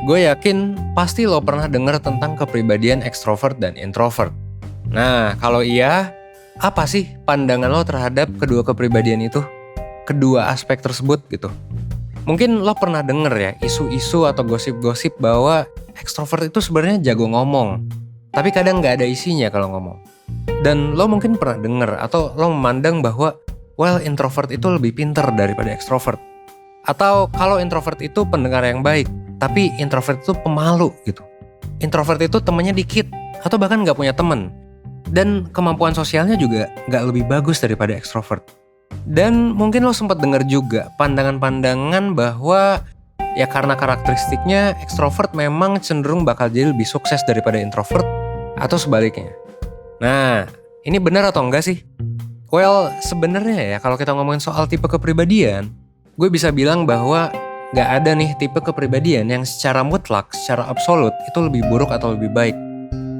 gue yakin pasti lo pernah dengar tentang kepribadian ekstrovert dan introvert. Nah, kalau iya, apa sih pandangan lo terhadap kedua kepribadian itu? Kedua aspek tersebut gitu. Mungkin lo pernah denger ya isu-isu atau gosip-gosip bahwa ekstrovert itu sebenarnya jago ngomong, tapi kadang nggak ada isinya kalau ngomong. Dan lo mungkin pernah denger atau lo memandang bahwa introvert itu lebih pinter daripada ekstrovert. Atau kalau introvert itu pendengar yang baik, tapi introvert itu pemalu gitu. Introvert itu temennya dikit atau bahkan nggak punya temen. Dan kemampuan sosialnya juga nggak lebih bagus daripada ekstrovert. Dan mungkin lo sempat dengar juga pandangan-pandangan bahwa ya karena karakteristiknya ekstrovert memang cenderung bakal jadi lebih sukses daripada introvert atau sebaliknya. Nah, ini benar atau enggak sih? Sebenarnya ya kalau kita ngomongin soal tipe kepribadian, gue bisa bilang bahwa gak ada nih tipe kepribadian yang secara mutlak, secara absolut itu lebih buruk atau lebih baik.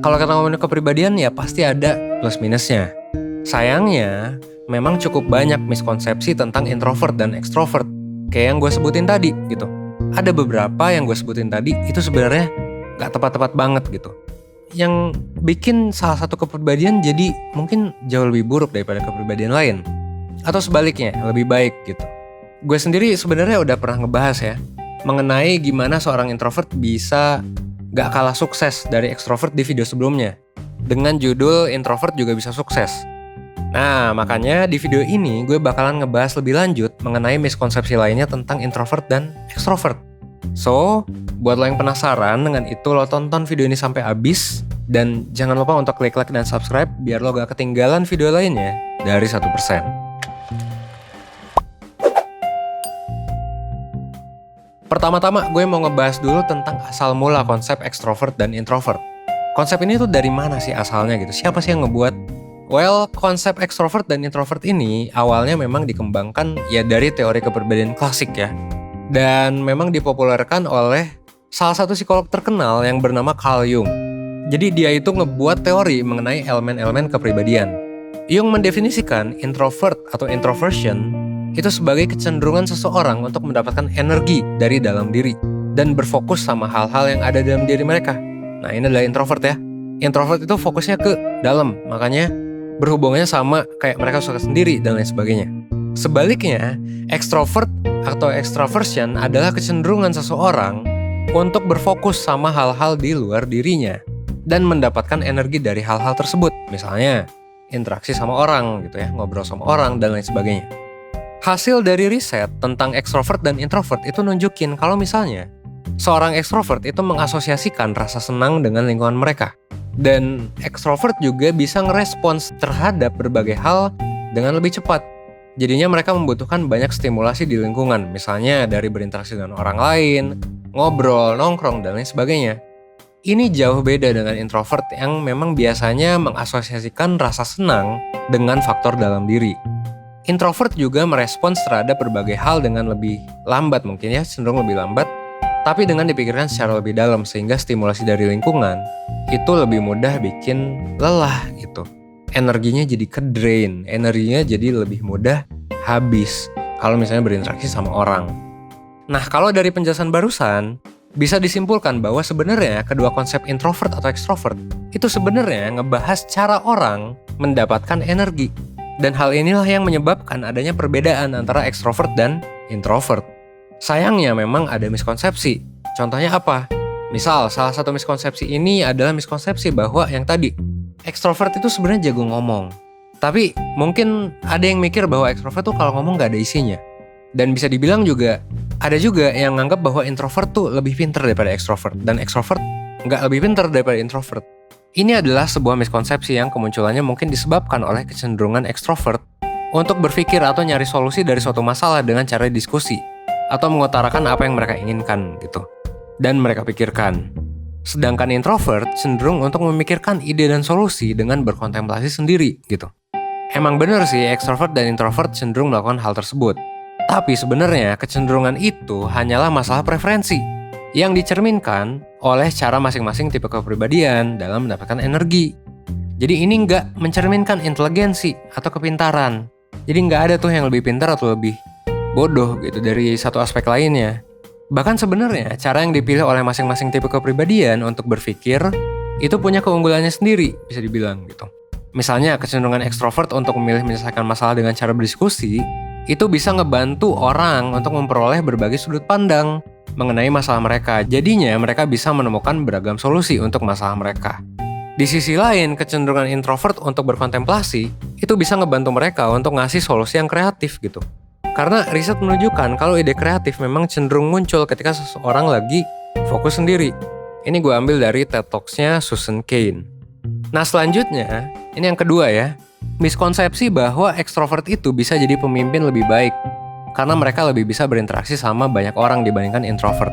Kalau kita ngomongin kepribadian ya pasti ada plus minusnya. Sayangnya, memang cukup banyak miskonsepsi tentang introvert dan ekstrovert. Kayak yang gue sebutin tadi gitu. Ada beberapa yang gue sebutin tadi itu sebenarnya gak tepat-tepat banget gitu. Yang bikin salah satu kepribadian jadi mungkin jauh lebih buruk daripada kepribadian lain. Atau sebaliknya, lebih baik gitu. Gue sendiri sebenarnya udah pernah ngebahas ya mengenai gimana seorang introvert bisa gak kalah sukses dari ekstrovert di video sebelumnya dengan judul Introvert Juga Bisa Sukses. Nah, makanya di video ini gue bakalan ngebahas lebih lanjut mengenai miskonsepsi lainnya tentang introvert dan ekstrovert. So, buat lo yang penasaran dengan itu, lo tonton video ini sampai habis. Dan jangan lupa untuk klik like dan subscribe biar lo gak ketinggalan video lainnya dari 1%. Pertama-tama gue mau ngebahas dulu tentang asal mula konsep ekstrovert dan introvert. Konsep ini tuh dari mana sih asalnya gitu? Siapa sih yang ngebuat? Konsep ekstrovert dan introvert ini awalnya memang dikembangkan ya dari teori kepribadian klasik ya. Dan memang dipopulerkan oleh salah satu psikolog terkenal yang bernama Carl Jung. Jadi dia itu ngebuat teori mengenai elemen-elemen kepribadian. Jung mendefinisikan introvert atau introversion itu sebagai kecenderungan seseorang untuk mendapatkan energi dari dalam diri dan berfokus sama hal-hal yang ada dalam diri mereka. Nah, ini adalah introvert ya. Introvert itu fokusnya ke dalam, makanya berhubungannya sama kayak mereka suka sendiri dan lain sebagainya. Sebaliknya, extrovert atau extraversion adalah kecenderungan seseorang untuk berfokus sama hal-hal di luar dirinya dan mendapatkan energi dari hal-hal tersebut. Misalnya, interaksi sama orang gitu ya, ngobrol sama orang dan lain sebagainya. Hasil dari riset tentang extrovert dan introvert itu nunjukin kalau misalnya seorang extrovert itu mengasosiasikan rasa senang dengan lingkungan mereka. Dan extrovert juga bisa ngerespons terhadap berbagai hal dengan lebih cepat. Jadinya mereka membutuhkan banyak stimulasi di lingkungan, misalnya dari berinteraksi dengan orang lain, ngobrol, nongkrong, dan lain sebagainya. Ini jauh beda dengan introvert yang memang biasanya mengasosiasikan rasa senang dengan faktor dalam diri. Introvert juga merespons terhadap berbagai hal dengan lebih lambat mungkin ya, cenderung lebih lambat, tapi dengan dipikirkan secara lebih dalam sehingga stimulasi dari lingkungan itu lebih mudah bikin lelah gitu. Energinya jadi ke-drain, energinya jadi lebih mudah habis kalau misalnya berinteraksi sama orang. Nah, kalau dari penjelasan barusan bisa disimpulkan bahwa sebenarnya kedua konsep introvert atau extrovert itu sebenarnya ngebahas cara orang mendapatkan energi. Dan hal inilah yang menyebabkan adanya perbedaan antara extrovert dan introvert. Sayangnya memang ada miskonsepsi. Contohnya apa? Misal, salah satu miskonsepsi ini adalah miskonsepsi bahwa yang tadi, ekstrovert itu sebenarnya jago ngomong. Tapi mungkin ada yang mikir bahwa ekstrovert tuh kalau ngomong gak ada isinya. Dan bisa dibilang juga, ada juga yang nganggap bahwa introvert tuh lebih pintar daripada ekstrovert. Dan ekstrovert gak lebih pintar daripada introvert. Ini adalah sebuah miskonsepsi yang kemunculannya mungkin disebabkan oleh kecenderungan ekstrovert untuk berpikir atau nyari solusi dari suatu masalah dengan cara diskusi atau mengutarakan apa yang mereka inginkan gitu dan mereka pikirkan. Sedangkan introvert cenderung untuk memikirkan ide dan solusi dengan berkontemplasi sendiri gitu. Emang bener sih ekstrovert dan introvert cenderung melakukan hal tersebut. Tapi sebenarnya kecenderungan itu hanyalah masalah preferensi yang dicerminkan oleh cara masing-masing tipe kepribadian dalam mendapatkan energi. Jadi ini nggak mencerminkan inteligensi atau kepintaran. Jadi nggak ada tuh yang lebih pintar atau lebih bodoh gitu dari satu aspek lainnya. Bahkan sebenarnya cara yang dipilih oleh masing-masing tipe kepribadian untuk berpikir itu punya keunggulannya sendiri, bisa dibilang gitu. Misalnya kecenderungan ekstrovert untuk memilih menyelesaikan masalah dengan cara berdiskusi, itu bisa ngebantu orang untuk memperoleh berbagai sudut pandang mengenai masalah mereka. Jadinya mereka bisa menemukan beragam solusi untuk masalah mereka. Di sisi lain, kecenderungan introvert untuk berkontemplasi itu bisa ngebantu mereka untuk ngasih solusi yang kreatif gitu. Karena riset menunjukkan kalau ide kreatif memang cenderung muncul ketika seseorang lagi fokus sendiri. Ini gue ambil dari TED Talks-nya Susan Cain. Nah selanjutnya, ini yang kedua ya. Miskonsepsi bahwa ekstrovert itu bisa jadi pemimpin lebih baik karena mereka lebih bisa berinteraksi sama banyak orang dibandingkan introvert.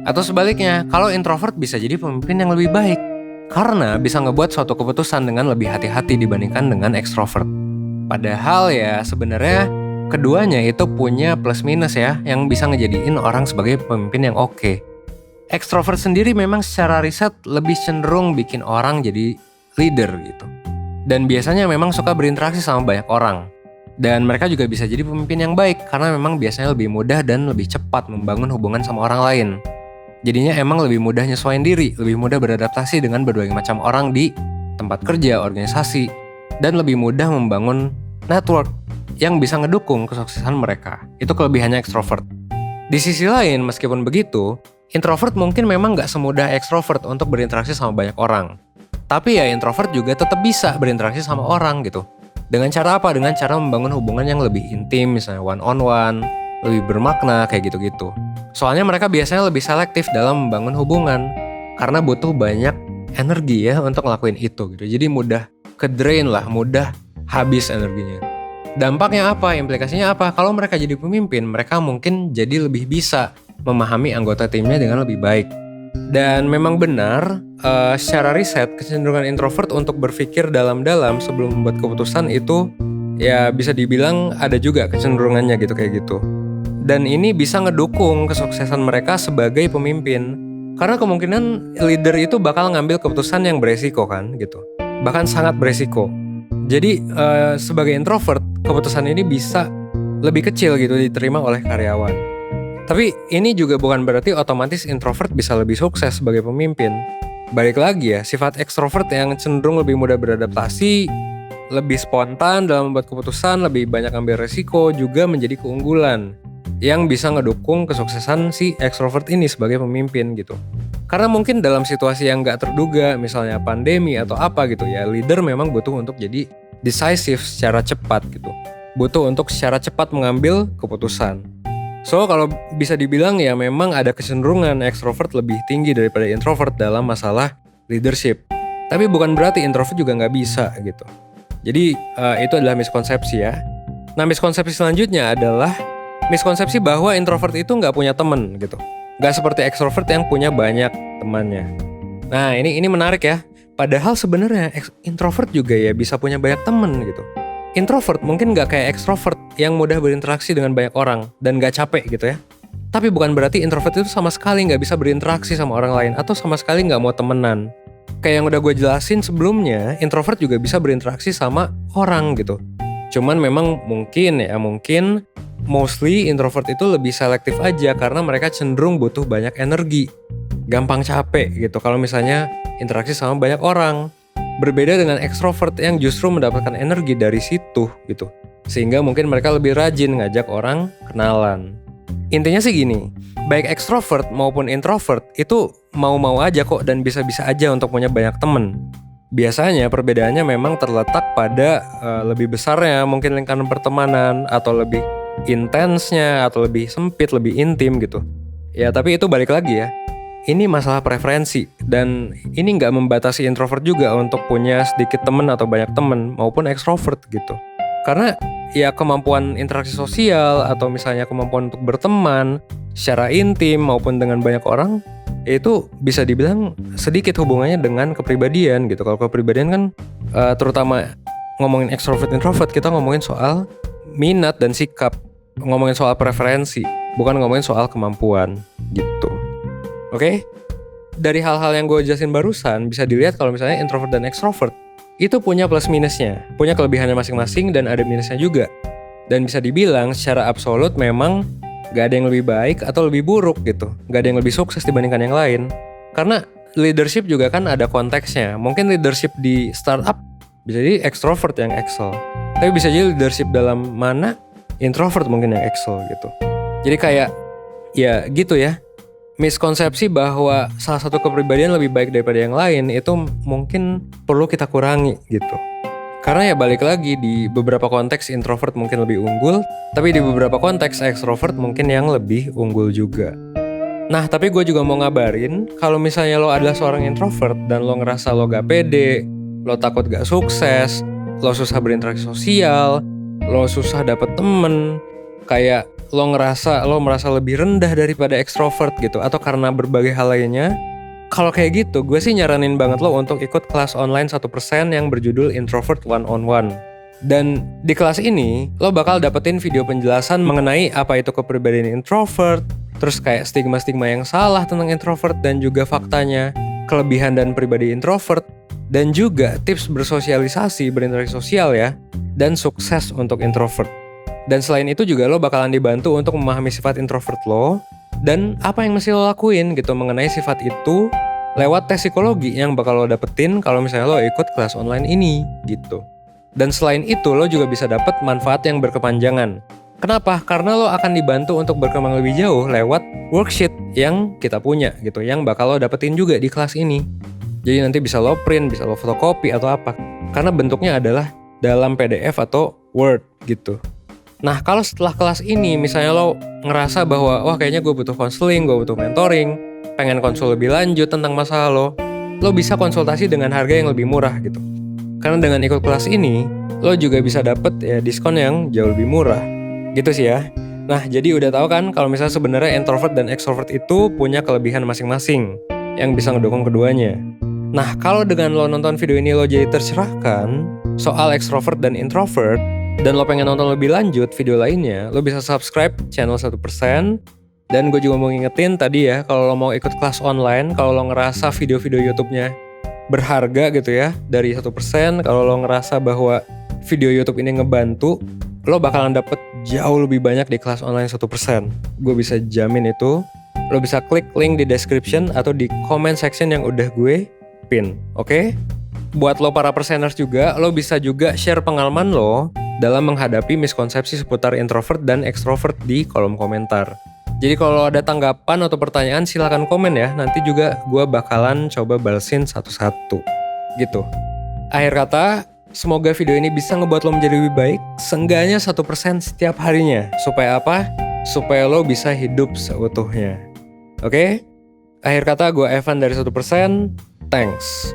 Atau sebaliknya, kalau introvert bisa jadi pemimpin yang lebih baik karena bisa ngebuat suatu keputusan dengan lebih hati-hati dibandingkan dengan ekstrovert. Padahal ya sebenarnya keduanya itu punya plus minus ya, yang bisa ngejadiin orang sebagai pemimpin yang oke. Ekstrovert sendiri memang secara riset lebih cenderung bikin orang jadi leader gitu. Dan biasanya memang suka berinteraksi sama banyak orang. Dan mereka juga bisa jadi pemimpin yang baik karena memang biasanya lebih mudah dan lebih cepat membangun hubungan sama orang lain. Jadinya emang lebih mudah nyesuaiin diri, lebih mudah beradaptasi dengan berbagai macam orang di tempat kerja, organisasi, dan lebih mudah membangun network yang bisa ngedukung kesuksesan mereka. Itu kelebihannya ekstrovert. Di sisi lain, meskipun begitu, introvert mungkin memang gak semudah ekstrovert untuk berinteraksi sama banyak orang. Tapi ya introvert juga tetap bisa berinteraksi sama orang gitu. Dengan cara apa? Dengan cara membangun hubungan yang lebih intim, misalnya one on one, lebih bermakna, kayak gitu-gitu. Soalnya mereka biasanya lebih selektif dalam membangun hubungan, karena butuh banyak energi ya untuk ngelakuin itu gitu. Jadi mudah ke-drain lah, mudah habis energinya. Dampaknya apa? Implikasinya apa? Kalau mereka jadi pemimpin, mereka mungkin jadi lebih bisa memahami anggota timnya dengan lebih baik. Dan memang benar, secara riset, kecenderungan introvert untuk berpikir dalam-dalam sebelum membuat keputusan itu ya bisa dibilang ada juga kecenderungannya gitu kayak gitu. Dan ini bisa ngedukung kesuksesan mereka sebagai pemimpin. Karena kemungkinan leader itu bakal ngambil keputusan yang beresiko kan gitu. Bahkan sangat beresiko. Jadi sebagai introvert, keputusan ini bisa lebih kecil gitu diterima oleh karyawan. Tapi ini juga bukan berarti otomatis introvert bisa lebih sukses sebagai pemimpin. Balik lagi ya, sifat ekstrovert yang cenderung lebih mudah beradaptasi, lebih spontan dalam membuat keputusan, lebih banyak ambil resiko juga menjadi keunggulan yang bisa ngedukung kesuksesan si ekstrovert ini sebagai pemimpin gitu. Karena mungkin dalam situasi yang gak terduga, misalnya pandemi atau apa gitu ya, leader memang butuh untuk jadi decisive secara cepat gitu. Butuh untuk secara cepat mengambil keputusan. So kalau bisa dibilang ya memang ada kecenderungan ekstrovert lebih tinggi daripada introvert dalam masalah leadership. Tapi bukan berarti introvert juga gak bisa gitu. Jadi itu adalah miskonsepsi ya. Nah miskonsepsi selanjutnya adalah miskonsepsi bahwa introvert itu gak punya teman gitu. Gak seperti ekstrovert yang punya banyak temannya. Nah ini menarik ya. Padahal sebenarnya introvert juga ya bisa punya banyak teman gitu. Introvert mungkin gak kayak ekstrovert yang mudah berinteraksi dengan banyak orang dan gak capek gitu ya. Tapi bukan berarti introvert itu sama sekali gak bisa berinteraksi sama orang lain atau sama sekali gak mau temenan. Kayak yang udah gue jelasin sebelumnya, introvert juga bisa berinteraksi sama orang gitu. Cuman memang mungkin mostly introvert itu lebih selektif aja karena mereka cenderung butuh banyak energi. Gampang capek gitu kalau misalnya interaksi sama banyak orang. Berbeda dengan ekstrovert yang justru mendapatkan energi dari situ gitu. Sehingga mungkin mereka lebih rajin ngajak orang kenalan. Intinya sih gini, baik ekstrovert maupun introvert itu mau-mau aja kok dan bisa-bisa aja untuk punya banyak temen. Biasanya perbedaannya memang terletak pada lebih besarnya mungkin lingkaran pertemanan atau lebih intensnya atau lebih sempit, lebih intim gitu. Ya tapi itu balik lagi ya. Ini masalah preferensi dan ini nggak membatasi introvert juga untuk punya sedikit teman atau banyak teman maupun ekstrovert gitu. Karena ya kemampuan interaksi sosial atau misalnya kemampuan untuk berteman secara intim maupun dengan banyak orang itu bisa dibilang sedikit hubungannya dengan kepribadian gitu. Kalau kepribadian kan terutama ngomongin ekstrovert introvert kita ngomongin soal minat dan sikap, ngomongin soal preferensi, bukan ngomongin soal kemampuan gitu. Oke? Dari hal-hal yang gue jelasin barusan bisa dilihat kalau misalnya introvert dan extrovert itu punya plus minusnya, punya kelebihannya masing-masing dan ada minusnya juga. Dan bisa dibilang secara absolut memang Gak ada yang lebih baik atau lebih buruk gitu. Gak ada yang lebih sukses dibandingkan yang lain. Karena leadership juga kan ada konteksnya. Mungkin leadership di startup bisa jadi extrovert yang excel. Tapi bisa jadi leadership dalam mana introvert mungkin yang excel gitu. Jadi kayak ya gitu ya. Miskonsepsi bahwa salah satu kepribadian lebih baik daripada yang lain itu mungkin perlu kita kurangi gitu. Karena ya balik lagi, di beberapa konteks introvert mungkin lebih unggul, tapi di beberapa konteks extrovert mungkin yang lebih unggul juga. Nah, tapi gue juga mau ngabarin, kalau misalnya lo adalah seorang introvert dan lo ngerasa lo gak pede, lo takut gak sukses, lo susah berinteraksi sosial, lo susah dapet temen, kayak lo merasa lebih rendah daripada extrovert gitu, atau karena berbagai hal lainnya. Kalau kayak gitu, gue sih nyaranin banget lo untuk ikut kelas online 1% yang berjudul Introvert One-on-One. Dan di kelas ini, lo bakal dapetin video penjelasan mengenai apa itu kepribadian introvert, terus kayak stigma-stigma yang salah tentang introvert dan juga faktanya, kelebihan dan pribadi introvert, dan juga tips bersosialisasi, berinteraksi sosial ya, dan sukses untuk introvert. Dan selain itu juga lo bakalan dibantu untuk memahami sifat introvert lo, dan apa yang mesti lo lakuin gitu mengenai sifat itu lewat tes psikologi yang bakal lo dapetin kalau misalnya lo ikut kelas online ini gitu. Dan selain itu lo juga bisa dapet manfaat yang berkepanjangan. Kenapa? Karena lo akan dibantu untuk berkembang lebih jauh lewat worksheet yang kita punya gitu, yang bakal lo dapetin juga di kelas ini. Jadi nanti bisa lo print, bisa lo fotokopi atau apa. Karena bentuknya adalah dalam PDF atau Word gitu. Nah, kalau setelah kelas ini misalnya lo ngerasa bahwa wah kayaknya gue butuh konseling, gue butuh mentoring, pengen konsul lebih lanjut tentang masalah lo bisa konsultasi dengan harga yang lebih murah gitu. Karena dengan ikut kelas ini, lo juga bisa dapet ya diskon yang jauh lebih murah. Gitu sih ya. Nah, jadi udah tahu kan kalau misalnya sebenarnya introvert dan extrovert itu punya kelebihan masing-masing yang bisa ngedukung keduanya. Nah, kalau dengan lo nonton video ini lo jadi tercerahkan soal extrovert dan introvert, dan lo pengen nonton lebih lanjut video lainnya, lo bisa subscribe channel 1%. Dan gue juga mau ngingetin tadi ya, kalau lo mau ikut kelas online, kalau lo ngerasa video-video YouTube-nya berharga gitu ya, dari 1%, kalau lo ngerasa bahwa video YouTube ini ngebantu, lo bakalan dapet jauh lebih banyak di kelas online 1%. Gue bisa jamin itu. Lo bisa klik link di description atau di comment section yang udah gue pin, oke? Buat lo para perseners juga, lo bisa juga share pengalaman lo dalam menghadapi miskonsepsi seputar introvert dan extrovert di kolom komentar. Jadi kalau ada tanggapan atau pertanyaan silakan komen ya, nanti juga gue bakalan coba balesin satu-satu gitu. Akhir kata, semoga video ini bisa ngebuat lo menjadi lebih baik, seenggaknya 1% setiap harinya. Supaya apa? Supaya lo bisa hidup seutuhnya. Oke? Akhir kata, gue Evan dari 1%, thanks.